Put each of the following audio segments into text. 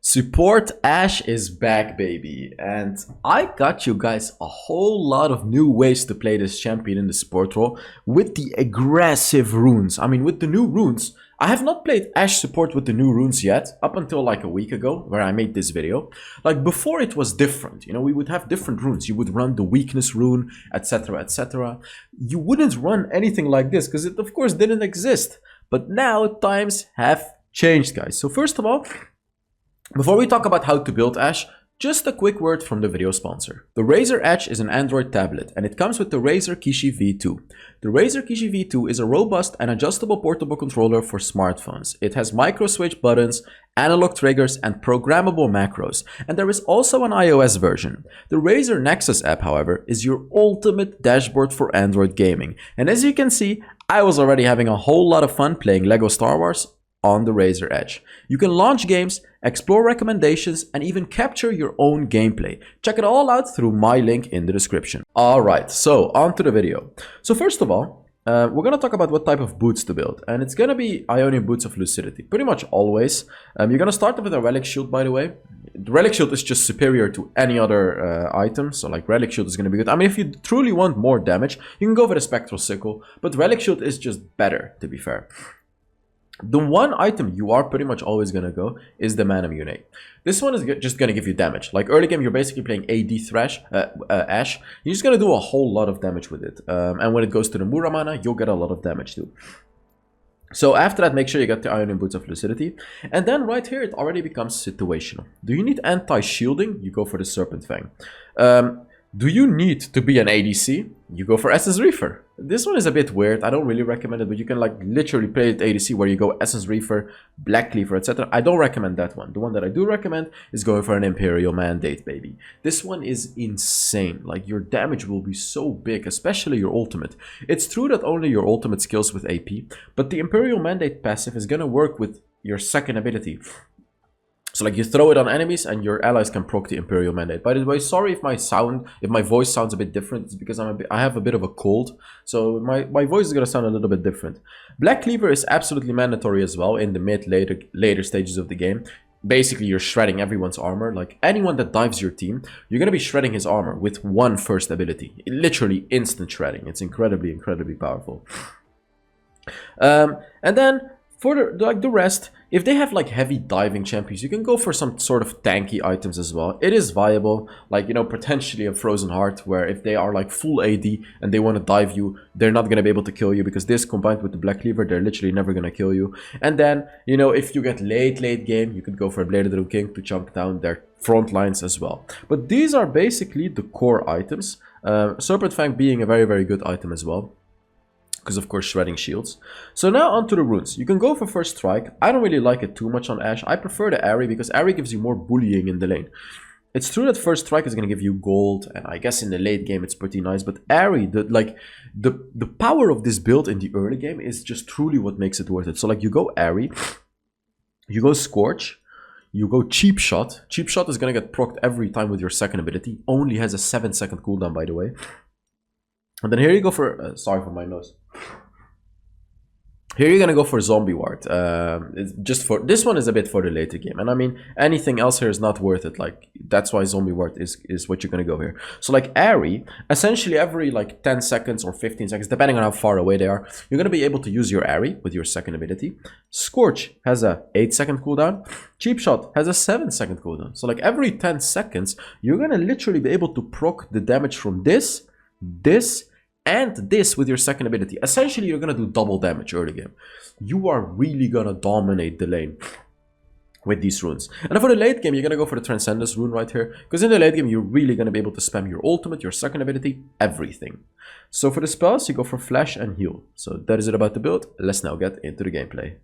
Support Ashe is back, baby, and I got you guys a whole lot of new ways to play this champion in the support role with the aggressive runes. I mean, with the new runes, I have not played Ashe support with the new runes yet, up until like a week ago, where I made this video. Like, before it was different, you know, we would have different runes. You would run the weakness rune, etc, etc. You wouldn't run anything like this, because it, of course, didn't exist. But now, times have changed, guys. So first of all, before we talk about how to build Ashe, just a quick word from the video sponsor. The Razer Edge is an Android tablet and it comes with the Razer Kishi V2. The Razer Kishi V2 is a robust and adjustable portable controller for smartphones. It has micro switch buttons, analog triggers and programmable macros. And there is also an iOS version. The Razer Nexus app, however, is your ultimate dashboard for Android gaming. And as you can see, I was already having a whole lot of fun playing LEGO Star Wars on the Razer Edge. You can launch games, explore recommendations, and even capture your own gameplay. Check it all out through my link in the description. Alright, so on to the video. So first of all, we're going to talk about what type of boots to build. And it's going to be Ionian Boots of Lucidity. Pretty much always. You're going to start with a Relic Shield, by the way. The Relic Shield is just superior to any other item. So like Relic Shield is going to be good. I mean, if you truly want more damage, you can go for the Spectral Sickle. But Relic Shield is just better, to be fair. The one item you are pretty much always going to go is the Mana Munate. This one is just going to give you damage. Like early game, you're basically playing AD Ashe. You're just going to do a whole lot of damage with it. And when it goes to the Muramana, you'll get a lot of damage too. So after that, make sure you get the Ionian Boots of Lucidity. And then right here, it already becomes situational. Do you need anti-shielding? You go for the Serpent Fang. Do you need to be an ADC? You go for Essence Reefer. This one is a bit weird. I don't really recommend it, but you can like literally play it ADC where you go Essence Reefer, Black Cleaver, etc. I don't recommend that one. The one that I do recommend is going for an Imperial Mandate, baby. This one is insane. Like, your damage will be so big, especially your ultimate. It's true that only your ultimate skills with AP, but the Imperial Mandate passive is going to work with your second ability. So like you throw it on enemies and your allies can proc the Imperial Mandate. By the way, sorry if my voice sounds a bit different. It's because I have a bit of a cold. So my voice is going to sound a little bit different. Black Cleaver is absolutely mandatory as well in the later stages of the game. Basically, you're shredding everyone's armor. Like anyone that dives your team, you're going to be shredding his armor with one first ability. Literally instant shredding. It's incredibly, incredibly powerful. And then for the rest, if they have like heavy diving champions, you can go for some sort of tanky items as well. It is viable, like, you know, potentially a Frozen Heart, where if they are like full AD and they want to dive you, they're not going to be able to kill you, because this combined with the Black Cleaver, they're literally never going to kill you. And then, you know, if you get late game, you could go for a Bladed Rune King to chunk down their front lines as well. But these are basically the core items. Serpent Fang being a very, very good item as well, because of course shredding shields. So now onto the runes. You can go for First Strike. I don't really like it too much on Ashe. I prefer the Aerie because Aerie gives you more bullying in the lane. It's true that First Strike is going to give you gold, and I guess in the late game it's pretty nice, but Aerie, the power of this build in the early game is just truly what makes it worth it. So like you go Aerie, you go Scorch, you go Cheap Shot. Cheap Shot is going to get procced every time with your second ability. Only has a 7-second cooldown, by the way. And then here you go for, sorry for my nose. Here you're gonna go for Zombie Ward. It's just for, this one is a bit for the later game. And I mean, anything else here is not worth it. Like, that's why Zombie Ward is what you're gonna go here. So like Aerie, essentially every like 10 seconds or 15 seconds, depending on how far away they are, you're gonna be able to use your Aerie with your second ability. Scorch has a 8-second cooldown. Cheap Shot has a 7-second cooldown. So like every 10 seconds, you're gonna literally be able to proc the damage from this, and this with your second ability. Essentially, you're going to do double damage early game. You are really going to dominate the lane with these runes. And for the late game, you're going to go for the Transcendence rune right here, because in the late game, you're really going to be able to spam your ultimate, your second ability, everything. So for the spells, you go for Flash and Heal. So that is it about the build. Let's now get into the gameplay.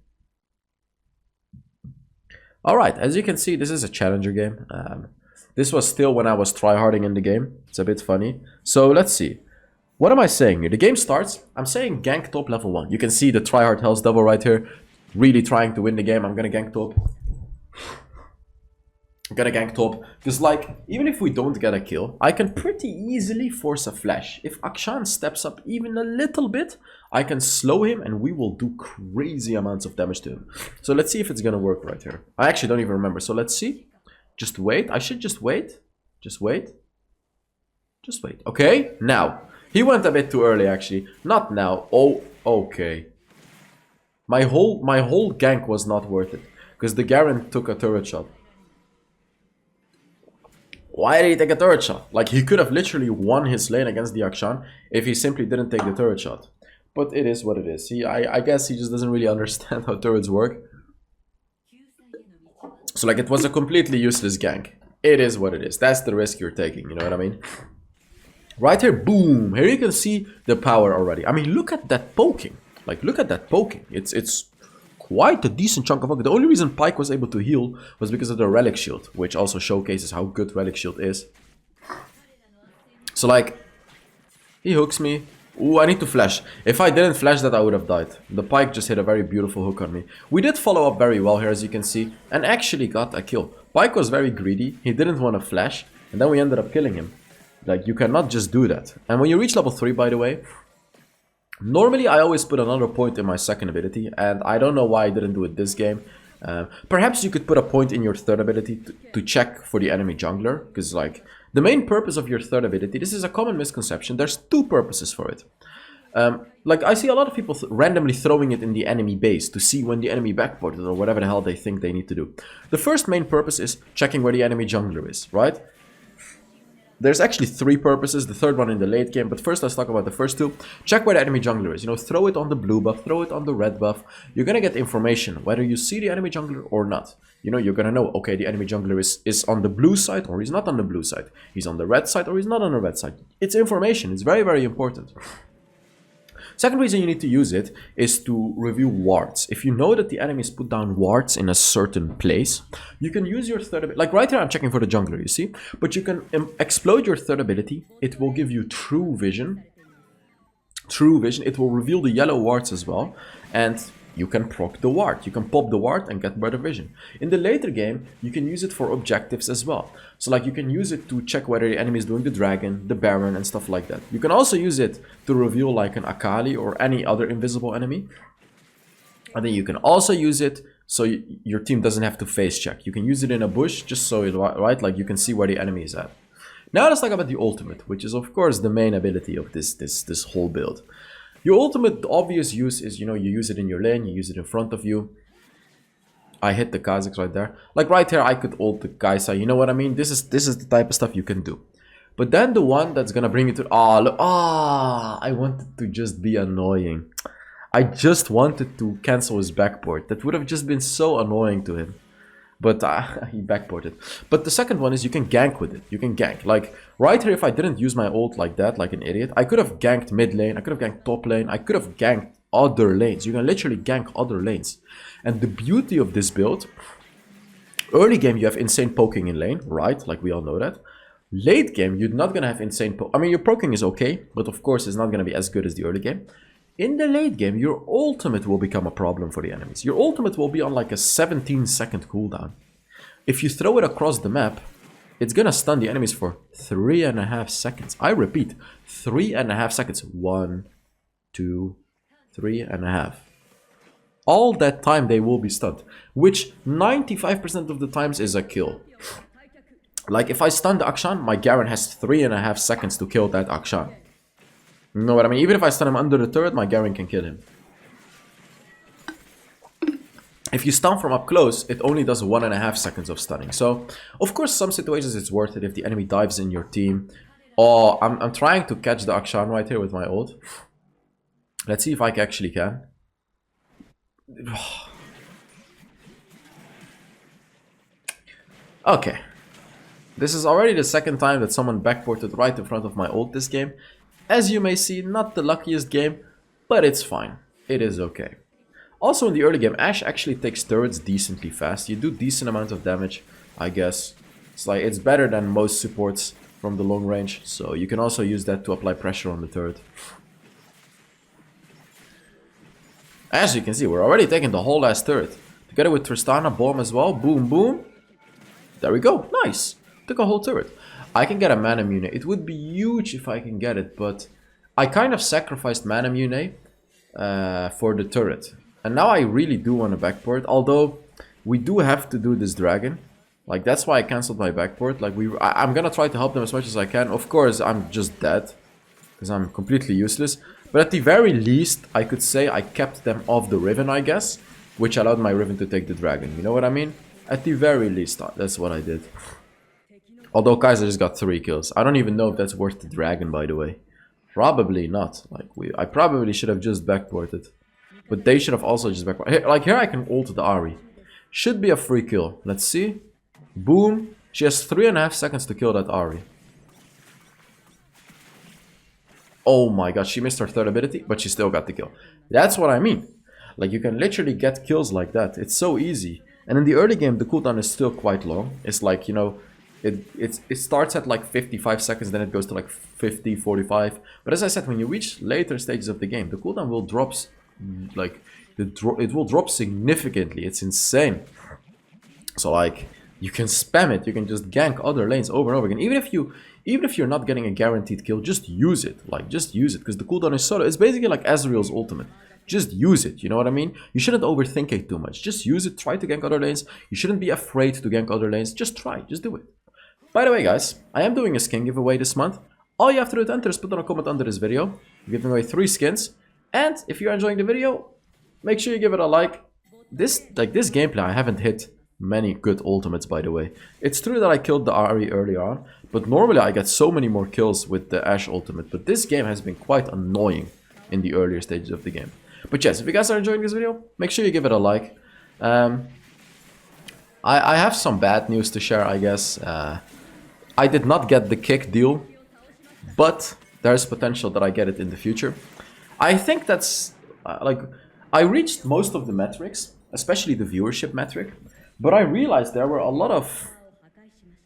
Alright, as you can see, this is a challenger game. This was still when I was tryharding in the game. It's a bit funny. So let's see. What am I saying here? The game starts. I'm saying gank top level 1. You can see the tryhard HellsDevil right here. Really trying to win the game. I'm gonna gank top. I'm gonna gank top. Because like, even if we don't get a kill, I can pretty easily force a flash. If Akshan steps up even a little bit, I can slow him and we will do crazy amounts of damage to him. So let's see if it's gonna work right here. I actually don't even remember. So let's see. Just wait. I should just wait. Just wait. Just wait. Okay, now. He went a bit too early, actually. Not now. Oh, okay. My whole gank was not worth it. Because the Garen took a turret shot. Why did he take a turret shot? Like, he could have literally won his lane against the Akshan if he simply didn't take the turret shot. But it is what it is. I guess he just doesn't really understand how turrets work. So, like, it was a completely useless gank. It is what it is. That's the risk you're taking, you know what I mean? Right here, boom. Here you can see the power already. I mean, look at that poking. Like, look at that poking. It's quite a decent chunk of poking. The only reason Pyke was able to heal was because of the Relic Shield, which also showcases how good Relic Shield is. So, like, he hooks me. Ooh, I need to flash. If I didn't flash that, I would have died. The Pyke just hit a very beautiful hook on me. We did follow up very well here, as you can see, and actually got a kill. Pyke was very greedy. He didn't want to flash, and then we ended up killing him. Like, you cannot just do that. And when you reach level 3, by the way, normally I always put another point in my second ability, and I don't know why I didn't do it this game. Perhaps you could put a point in your third ability to check for the enemy jungler, because, like, the main purpose of your third ability, this is a common misconception, there's two purposes for it. Like, I see a lot of people randomly throwing it in the enemy base to see when the enemy backported or whatever the hell they think they need to do. The first main purpose is checking where the enemy jungler is, right? There's actually three purposes, the third one in the late game, but first let's talk about the first two. Check where the enemy jungler is, you know, throw it on the blue buff, throw it on the red buff. You're gonna get information, whether you see the enemy jungler or not. You know, you're gonna know, okay, the enemy jungler is on the blue side or he's not on the blue side. He's on the red side or he's not on the red side. It's information, it's very, very important. Second reason you need to use it is to review wards. If you know that the enemies put down wards in a certain place, you can use your third ability. Like right here, I'm checking for the jungler, you see? But you can explode your third ability. It will give you true vision. True vision. It will reveal the yellow wards as well. And you can proc the ward. You can pop the ward and get better vision. In the later game, you can use it for objectives as well. So like you can use it to check whether the enemy is doing the dragon, the baron and stuff like that. You can also use it to reveal like an Akali or any other invisible enemy. And then you can also use it so your team doesn't have to face check. You can use it in a bush just so it, right, like you can see where the enemy is at. Now let's talk about the ultimate, which is of course the main ability of this whole build. Your ultimate, the obvious use is, you know, you use it in your lane, you use it in front of you. I hit the Kazakhs right there. Like right here, I could ult the Kaisa, you know what I mean? This is the type of stuff you can do. But then the one that's gonna bring you to, I wanted to just be annoying. I just wanted to cancel his backport. That would have just been so annoying to him. But he backported. But the second one is you can gank with it. You can gank. Like right here, if I didn't use my ult like that, like an idiot, I could have ganked mid lane. I could have ganked top lane. I could have ganked other lanes. You can literally gank other lanes. And the beauty of this build, early game you have insane poking in lane, right? Like we all know that. Late game, you're not going to have insane poking. I mean, your poking is okay, but of course it's not going to be as good as the early game. In the late game, your ultimate will become a problem for the enemies. Your ultimate will be on like a 17-second cooldown. If you throw it across the map, it's gonna stun the enemies for 3.5 seconds. I repeat, 3.5 seconds. 1, 2, 3.5. All that time they will be stunned, which 95% of the times is a kill. Like if I stun the Akshan, my Garen has 3.5 seconds to kill that Akshan. You know what I mean? Even if I stun him under the turret, my Garen can kill him. If you stun from up close, it only does 1.5 seconds of stunning. So, of course, some situations it's worth it if the enemy dives in your team. Oh, I'm trying to catch the Akshan right here with my ult. Let's see if I actually can. Okay. This is already the second time that someone backported right in front of my ult this game. As you may see, not the luckiest game, but it's fine. It is okay. Also in the early game, Ashe actually takes turrets decently fast. You do decent amount of damage, I guess. It's like it's better than most supports from the long range, so you can also use that to apply pressure on the turret. As you can see, we're already taking the whole last turret. Together with Tristana, bomb as well. Boom, boom. There we go. Nice. Took a whole turret. I can get a mana mune. It would be huge if I can get it, but I kind of sacrificed mana mune for the turret. And now I really do want to backport, although we do have to do this dragon. Like, that's why I cancelled my backport. Like, I'm gonna try to help them as much as I can. Of course, I'm just dead, because I'm completely useless. But at the very least, I could say I kept them off the Riven, I guess. Which allowed my Riven to take the dragon. You know what I mean? At the very least, that's what I did. Although Kaiser just got 3 kills. I don't even know if that's worth the dragon, by the way. Probably not. Like, I probably should have just backported. But they should have also just backported. Like, here I can ult the Ahri. Should be a free kill. Let's see. Boom. She has 3.5 seconds to kill that Ahri. Oh my god, she missed her third ability, but she still got the kill. That's what I mean. Like, you can literally get kills like that. It's so easy. And in the early game, the cooldown is still quite long. It's like, you know, it starts at like 55 seconds, then it goes to like 50, 45. But as I said, when you reach later stages of the game, the cooldown will drop, like, it will drop significantly. It's insane. So, like, you can spam it. You can just gank other lanes over and over again. Even if you're not getting a guaranteed kill, just use it. Like, just use it, because the cooldown is so... It's basically like Ezreal's ultimate. Just use it, you know what I mean? You shouldn't overthink it too much. Just use it, try to gank other lanes. You shouldn't be afraid to gank other lanes. Just try, just do it. By the way, guys, I am doing a skin giveaway this month. All you have to do to enter is put on a comment under this video. I'm giving away 3 skins. And if you're enjoying the video, make sure you give it a like. This gameplay, I haven't hit many good ultimates, by the way. It's true that I killed the Ahri early on, but normally I get so many more kills with the Ashe ultimate. But this game has been quite annoying in the earlier stages of the game. But yes, if you guys are enjoying this video, make sure you give it a like. I have some bad news to share, I guess. I did not get the kick deal, but there's potential that I get it in the future. I think that's like, I reached most of the metrics, especially the viewership metric, but I realized there were a lot of,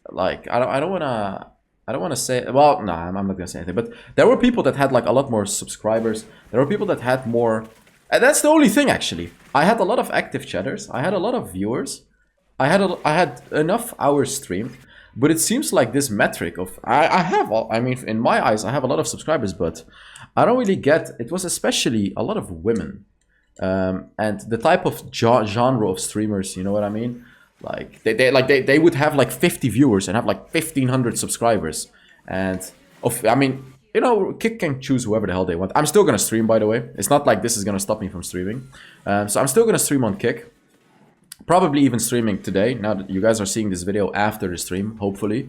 like, I don't want to say, well, no, I'm not gonna say anything, but there were people that had like a lot more subscribers. There were people that had more, and that's the only thing actually. I had a lot of active chatters. I had a lot of viewers. I had enough hours streamed, but it seems like this metric of I mean, in my eyes, I have a lot of subscribers, but I don't really get. It was especially a lot of women, and the type of genre of streamers. You know what I mean? Like they would have like 50 viewers and have like 1,500 subscribers, and I mean, you know, Kick can choose whoever the hell they want. I'm still gonna stream, by the way. It's not like this is gonna stop me from streaming. So I'm still gonna stream on Kick. Probably even streaming today, now that you guys are seeing this video after the stream, hopefully.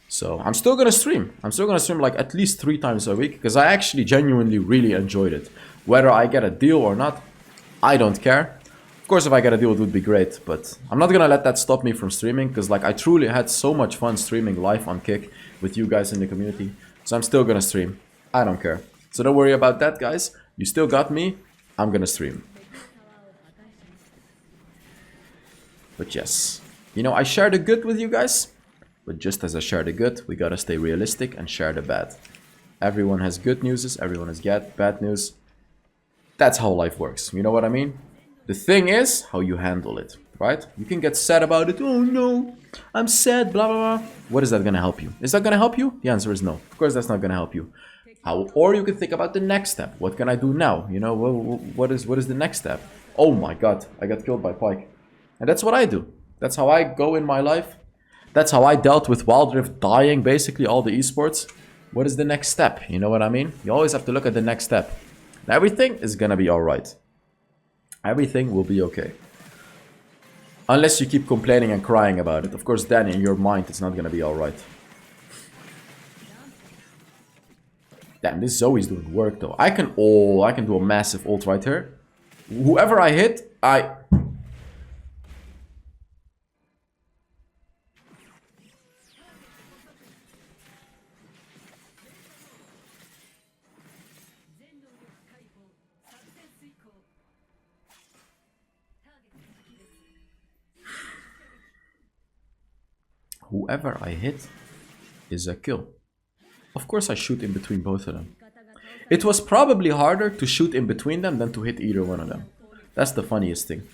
So I'm still gonna stream. I'm still gonna stream like at least 3 times a week, because I actually genuinely really enjoyed it. Whether I get a deal or not, I don't care. Of course, if I get a deal, it would be great, but I'm not gonna let that stop me from streaming, because like I truly had so much fun streaming live on Kick with you guys in the community. So I'm still gonna stream. I don't care. So don't worry about that, guys. You still got me. I'm gonna stream. But yes, you know, I share the good with you guys. But just as I share the good, we gotta stay realistic and share the bad. Everyone has good news, everyone has bad news. That's how life works, you know what I mean? The thing is how you handle it, right? You can get sad about it. Oh no, I'm sad, blah, blah, blah. What is that gonna help you? Is that gonna help you? The answer is no. Of course, that's not gonna help you. Or you can think about the next step. What can I do now? You know, what is the next step? Oh my god, I got killed by Pyke. And that's what I do. That's how I go in my life. That's how I dealt with Wild Rift dying, basically all the esports. What is the next step? You know what I mean? You always have to look at the next step. And everything is gonna be alright. Everything will be okay. Unless you keep complaining and crying about it. Of course, then in your mind, it's not gonna be alright. Damn, this Zoe's doing work though. I can do a massive ult right here. Whoever I hit, whoever I hit is a kill. Of course I shoot in between both of them. It was probably harder to shoot in between them than to hit either one of them. That's the funniest thing.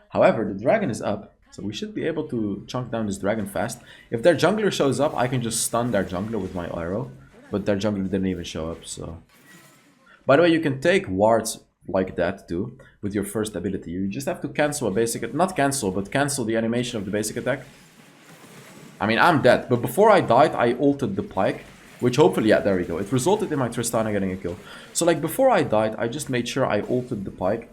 However, the dragon is up, so we should be able to chunk down this dragon fast. If their jungler shows up, I can just stun their jungler with my arrow. But their jungler didn't even show up, so... By the way, you can take wards like that too, with your first ability. You just have to cancel a basic, not cancel, but cancel the animation of the basic attack. I mean, I'm dead, but before I died, I ulted the pike, which hopefully, yeah, there we go. It resulted in my Tristana getting a kill. So like before I died, I just made sure I ulted the pike,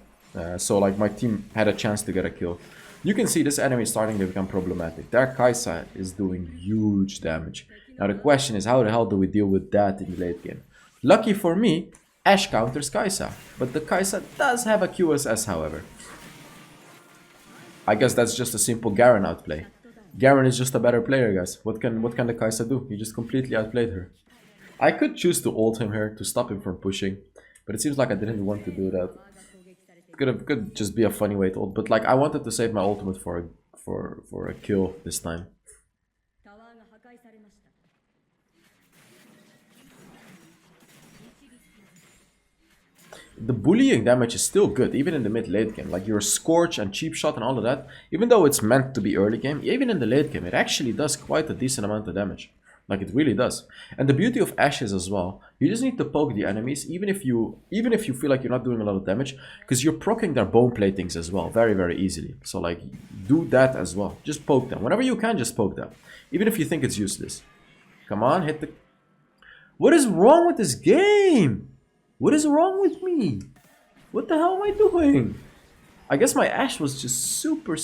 so like my team had a chance to get a kill. You can see this enemy is starting to become problematic. Their Kai'Sa is doing huge damage. Now the question is, how the hell do we deal with that in the late game? Lucky for me, Ashe counters Kai'Sa, but the Kai'Sa does have a QSS, however. I guess that's just a simple Garen outplay. Garen is just a better player, guys. What can the Kai'Sa do? He just completely outplayed her. I could choose to ult him here to stop him from pushing, but it seems like I didn't want to do that. Could just be a funny way to ult, but like I wanted to save my ultimate for a kill this time. The bullying damage is still good, even in the mid-late game. Like your Scorch and Cheap Shot and all of that, even though it's meant to be early game, even in the late game, it actually does quite a decent amount of damage. Like it really does. And the beauty of Ashe is as well, you just need to poke the enemies, even if you feel like you're not doing a lot of damage, because you're proccing their bone platings as well, very, very easily. So like, do that as well. Just poke them. Whenever you can, just poke them. Even if you think it's useless. Come on, hit the... What is wrong with this game? What is wrong with me? What the hell am I doing? I guess my Ashe was just super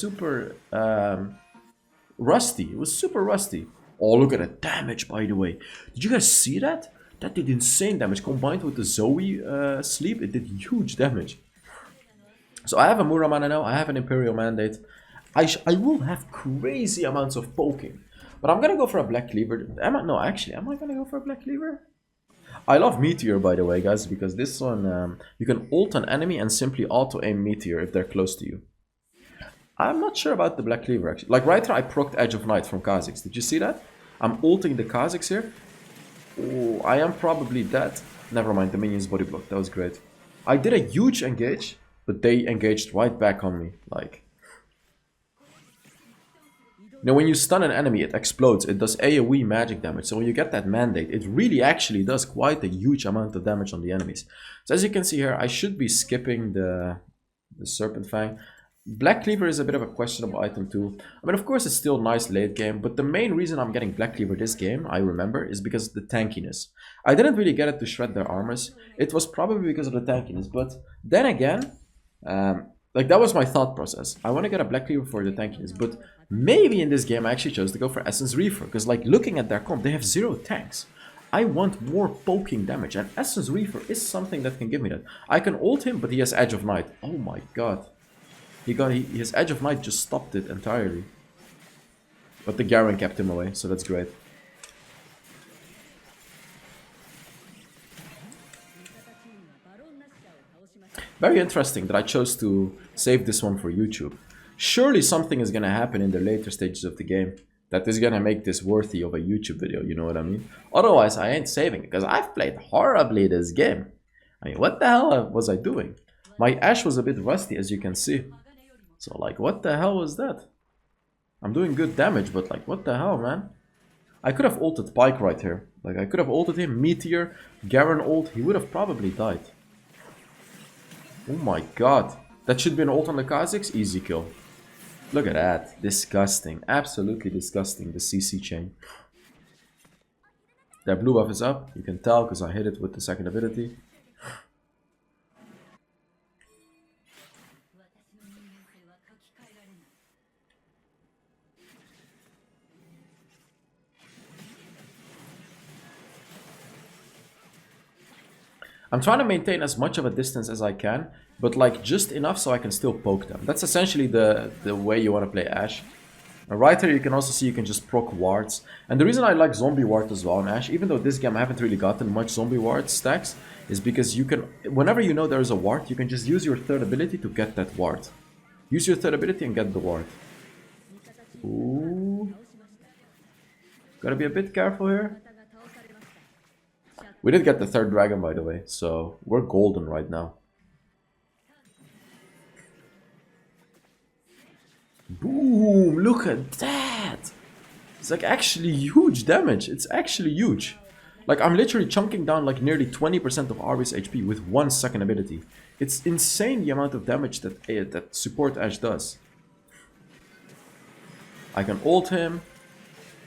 rusty. It was super rusty. Oh, look at the damage, by the way. Did you guys see that? That did insane damage. Combined with the Zoe sleep, it did huge damage. So I have a Muramana now. I have an Imperial Mandate. I will have crazy amounts of poking. But I'm gonna go for a Black Cleaver. Am I gonna go for a Black Cleaver? I love Meteor, by the way, guys, because this one, you can ult an enemy and simply auto-aim Meteor if they're close to you. I'm not sure about the Black Cleaver, actually. Like, right here, I procced Edge of Night from Kha'Zix. Did you see that? I'm ulting the Kha'Zix here. Oh, I am probably dead. Never mind, the minions body block. That was great. I did a huge engage, but they engaged right back on me. Like... Now, when you stun an enemy, it explodes. It does AoE magic damage. So when you get that mandate, it really actually does quite a huge amount of damage on the enemies. So as you can see here, I should be skipping the Serpent Fang. Black Cleaver is a bit of a questionable item too. I mean, of course, it's still nice late game, but the main reason I'm getting Black Cleaver this game, I remember, is because of the tankiness. I didn't really get it to shred their armors. It was probably because of the tankiness, but then again, like that was my thought process. I want to get a Black Cleaver for the tankiness, but maybe in this game I actually chose to go for Essence Reefer, because like looking at their comp, they have 0 tanks. I want more poking damage, and Essence Reefer is something that can give me that. I can ult him, but he has Edge of Night. Oh my god. His Edge of Night just stopped it entirely. But the Garen kept him away, so that's great. Very interesting that I chose to save this one for YouTube. Surely something is gonna happen in the later stages of the game that is gonna make this worthy of a YouTube video, you know what I mean? Otherwise, I ain't saving it, because I've played horribly this game. I mean, what the hell was I doing? My Ashe was a bit rusty, as you can see. So, like, what the hell was that? I'm doing good damage, but, like, what the hell, man? I could have ulted Pike right here. Like, I could have ulted him, Meteor, Garen ult, he would have probably died. Oh my god. That should be an ult on the Kha'Zix, easy kill. Look at that. Disgusting. Absolutely disgusting, the CC chain. Their blue buff is up. You can tell because I hit it with the second ability. I'm trying to maintain as much of a distance as I can, but like just enough so I can still poke them. That's essentially the way you want to play Ashe. And right here you can also see you can just proc wards. And the reason I like zombie ward as well in Ashe, even though this game I haven't really gotten much zombie ward stacks, is because you can, whenever you know there is a ward, you can just use your third ability to get that ward. Use your third ability and get the ward. Ooh. Gotta be a bit careful here. We did get the third dragon, by the way, so we're golden right now. Boom! Look at that! It's like actually huge damage. It's actually huge. Like, I'm literally chunking down like nearly 20% of Ari's HP with 1 second ability. It's insane the amount of damage that support Ashe does. I can ult him.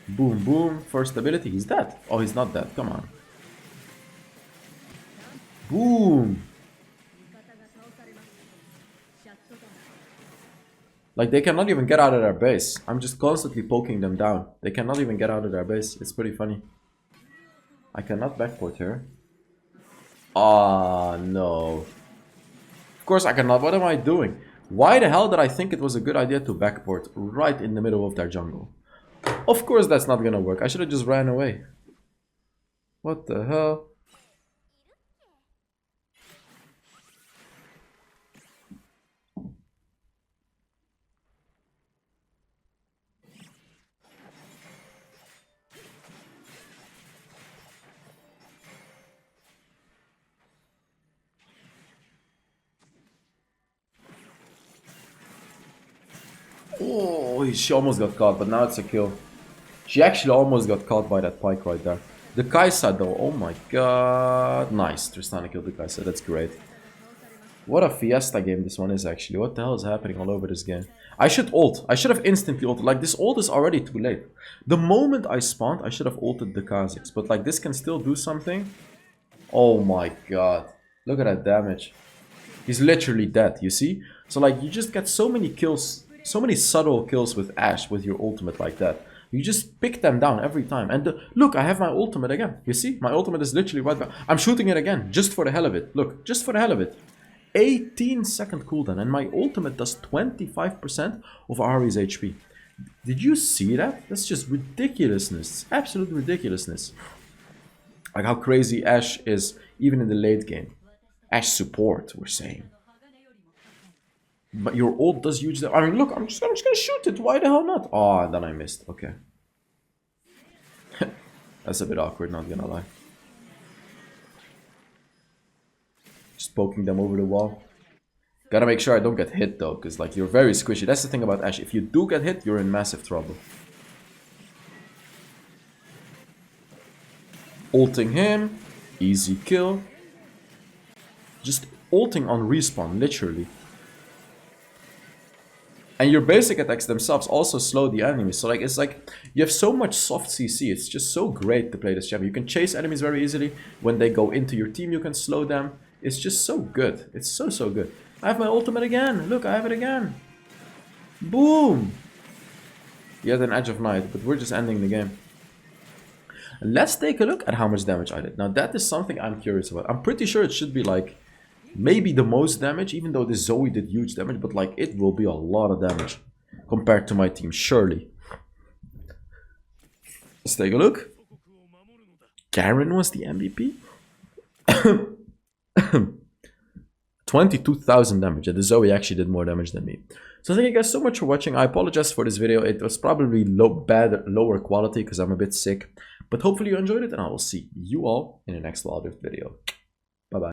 Boom, boom. First ability. He's dead. Oh, he's not dead. Come on. Boom. Like, they cannot even get out of their base. I'm just constantly poking them down. They cannot even get out of their base. It's pretty funny. I cannot backport here. Ah, no. Of course I cannot. What am I doing? Why the hell did I think it was a good idea to backport right in the middle of their jungle? Of course that's not gonna work. I should have just ran away. What the hell? Oh, she almost got caught, but now it's a kill. She actually almost got caught by that pike right there. The Kaisa though, oh my god. Nice, Tristana killed the Kaisa, that's great. What a fiesta game this one is actually. What the hell is happening all over this game? I should ult. I should have instantly ulted. Like, this ult is already too late. The moment I spawned, I should have ulted the Kha'Zix. But like, this can still do something. Oh my god. Look at that damage. He's literally dead, you see? So like, you just get so many kills, so many subtle kills with Ashe with your ultimate like that. You just pick them down every time. And look, I have my ultimate again. You see? My ultimate is literally right back. I'm shooting it again, just for the hell of it. Look, just for the hell of it. 18-second cooldown, and my ultimate does 25% of Ari's HP. Did you see that? That's just ridiculousness. Absolute ridiculousness. Like how crazy Ashe is, even in the late game. Ashe support, we're saying. But your ult does huge damage. I mean, look, I'm just gonna shoot it. Why the hell not? Oh, and then I missed. Okay. That's a bit awkward, not gonna lie. Just poking them over the wall. Gotta make sure I don't get hit though, because like, you're very squishy. That's the thing about Ashe. If you do get hit, you're in massive trouble. Ulting him. Easy kill. Just ulting on respawn, literally. And your basic attacks themselves also slow the enemies. So like, it's like, you have so much soft CC. It's just so great to play this champion. You can chase enemies very easily. When they go into your team, you can slow them. It's just so good. It's so, so good. I have my ultimate again. Look, I have it again. Boom. He had an Edge of Night, but we're just ending the game. Let's take a look at how much damage I did. Now, that is something I'm curious about. I'm pretty sure it should be like, maybe the most damage, even though this Zoe did huge damage, but like, it will be a lot of damage compared to my team, surely. Let's take a look. Garen was the MVP. 22,000 damage. And the Zoe actually did more damage than me. So thank you guys so much for watching. I apologize for this video. It was probably lower quality because I'm a bit sick. But hopefully you enjoyed it, and I will see you all in the next Wild Rift video.